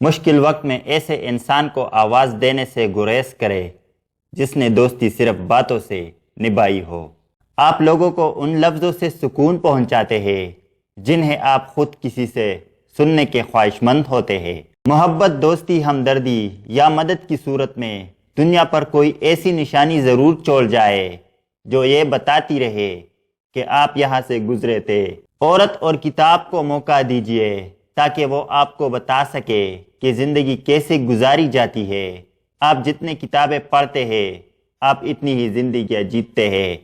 مشکل وقت میں ایسے انسان کو آواز دینے سے گریز کرے جس نے دوستی صرف باتوں سے نبھائی ہو۔ آپ لوگوں کو ان لفظوں سے سکون پہنچاتے ہیں جنہیں آپ خود کسی سے سننے کے خواہش مند ہوتے ہیں۔ محبت، دوستی، ہمدردی یا مدد کی صورت میں دنیا پر کوئی ایسی نشانی ضرور چھوڑ جائے جو یہ بتاتی رہے کہ آپ یہاں سے گزرے تھے۔ عورت اور کتاب کو موقع دیجیے تاکہ وہ آپ کو بتا سکے کہ زندگی کیسے گزاری جاتی ہے۔ آپ جتنے کتابیں پڑھتے ہیں آپ اتنی ہی زندگیاں جیتتے ہیں۔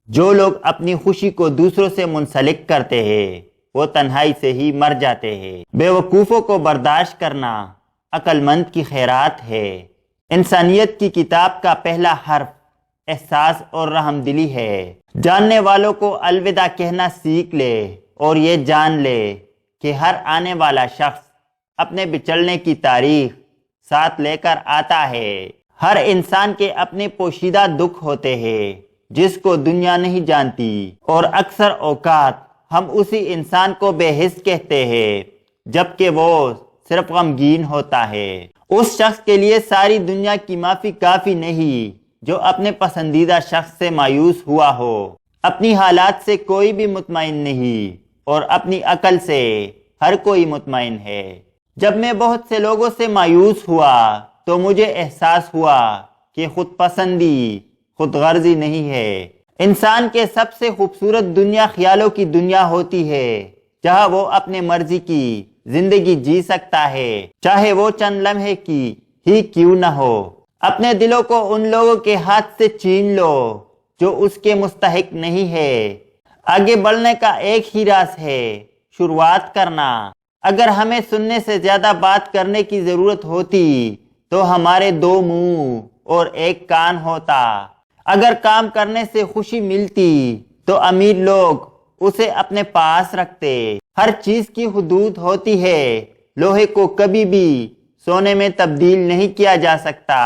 جو لوگ اپنی خوشی کو دوسروں سے منسلک کرتے ہیں وہ تنہائی سے ہی مر جاتے ہیں۔ بے وقوفوں کو برداشت کرنا عقل مند کی خیرات ہے۔ انسانیت کی کتاب کا پہلا حرف احساس اور رحم دلی ہے۔ جاننے والوں کو الوداع کہنا سیکھ لے اور یہ جان لے کہ ہر آنے والا شخص اپنے بچھڑنے کی تاریخ ساتھ لے کر آتا ہے۔ ہر انسان کے اپنے پوشیدہ دکھ ہوتے ہیں جس کو دنیا نہیں جانتی، اور اکثر اوقات ہم اسی انسان کو بے حس کہتے ہیں جبکہ وہ صرف غمگین ہوتا ہے۔ اس شخص کے لیے ساری دنیا کی معافی کافی نہیں جو اپنے پسندیدہ شخص سے مایوس ہوا ہو۔ اپنی حالات سے کوئی بھی مطمئن نہیں اور اپنی عقل سے ہر کوئی مطمئن ہے۔ جب میں بہت سے لوگوں سے مایوس ہوا تو مجھے احساس ہوا کہ خود پسندی خود غرضی نہیں ہے۔ انسان کے سب سے خوبصورت دنیا خیالوں کی دنیا ہوتی ہے جہاں وہ اپنے مرضی کی زندگی جی سکتا ہے، چاہے وہ چند لمحے کی ہی کیوں نہ ہو۔ اپنے دلوں کو ان لوگوں کے ہاتھ سے چھین لو جو اس کے مستحق نہیں ہے۔ آگے بڑھنے کا ایک ہی راز ہے، شروعات کرنا۔ اگر ہمیں سننے سے زیادہ بات کرنے کی ضرورت ہوتی تو ہمارے 2 منہ اور 1 کان ہوتا۔ اگر کام کرنے سے خوشی ملتی تو امیر لوگ اسے اپنے پاس رکھتے۔ ہر چیز کی حدود ہوتی ہے، لوہے کو کبھی بھی سونے میں تبدیل نہیں کیا جا سکتا۔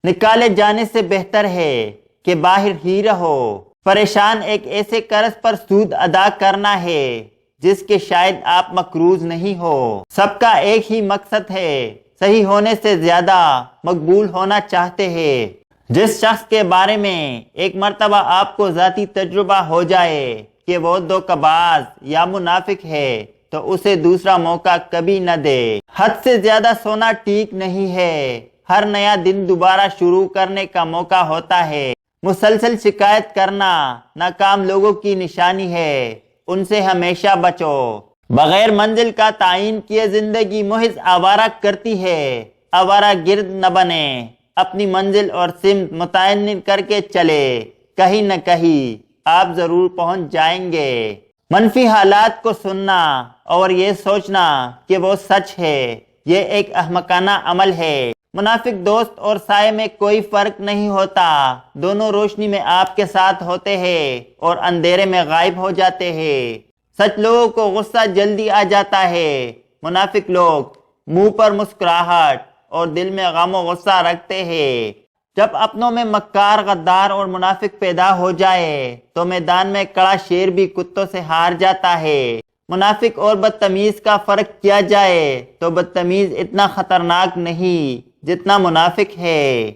نکالے جانے سے بہتر ہے کہ باہر ہی رہو۔ پریشان ایک ایسے قرض پر سود ادا کرنا ہے جس کے شاید آپ مقروض نہیں ہو۔ سب کا ایک ہی مقصد ہے، صحیح ہونے سے زیادہ مقبول ہونا چاہتے ہیں۔ جس شخص کے بارے میں ایک مرتبہ آپ کو ذاتی تجربہ ہو جائے کہ وہ دھوکہ باز یا منافق ہے تو اسے دوسرا موقع کبھی نہ دے۔ حد سے زیادہ سونا ٹھیک نہیں ہے، ہر نیا دن دوبارہ شروع کرنے کا موقع ہوتا ہے۔ مسلسل شکایت کرنا ناکام لوگوں کی نشانی ہے، ان سے ہمیشہ بچو۔ بغیر منزل کا تعین کیے زندگی محض آوارہ کرتی ہے۔ آوارہ گرد نہ بنے، اپنی منزل اور سمت متعین کر کے چلے، کہیں نہ کہیں آپ ضرور پہنچ جائیں گے۔ منفی حالات کو سننا اور یہ سوچنا کہ وہ سچ ہے، یہ ایک احمقانہ عمل ہے۔ منافق دوست اور سائے میں کوئی فرق نہیں ہوتا، دونوں روشنی میں آپ کے ساتھ ہوتے ہیں اور اندھیرے میں غائب ہو جاتے ہیں۔ سچ لوگوں کو غصہ جلدی آ جاتا ہے، منافق لوگ منہ پر مسکراہٹ اور دل میں غم و غصہ رکھتے ہیں۔ جب اپنوں میں مکار، غدار اور منافق پیدا ہو جائے تو میدان میں کڑا شیر بھی کتوں سے ہار جاتا ہے۔ منافق اور بدتمیز کا فرق کیا جائے تو بدتمیز اتنا خطرناک نہیں جتنا منافق ہے۔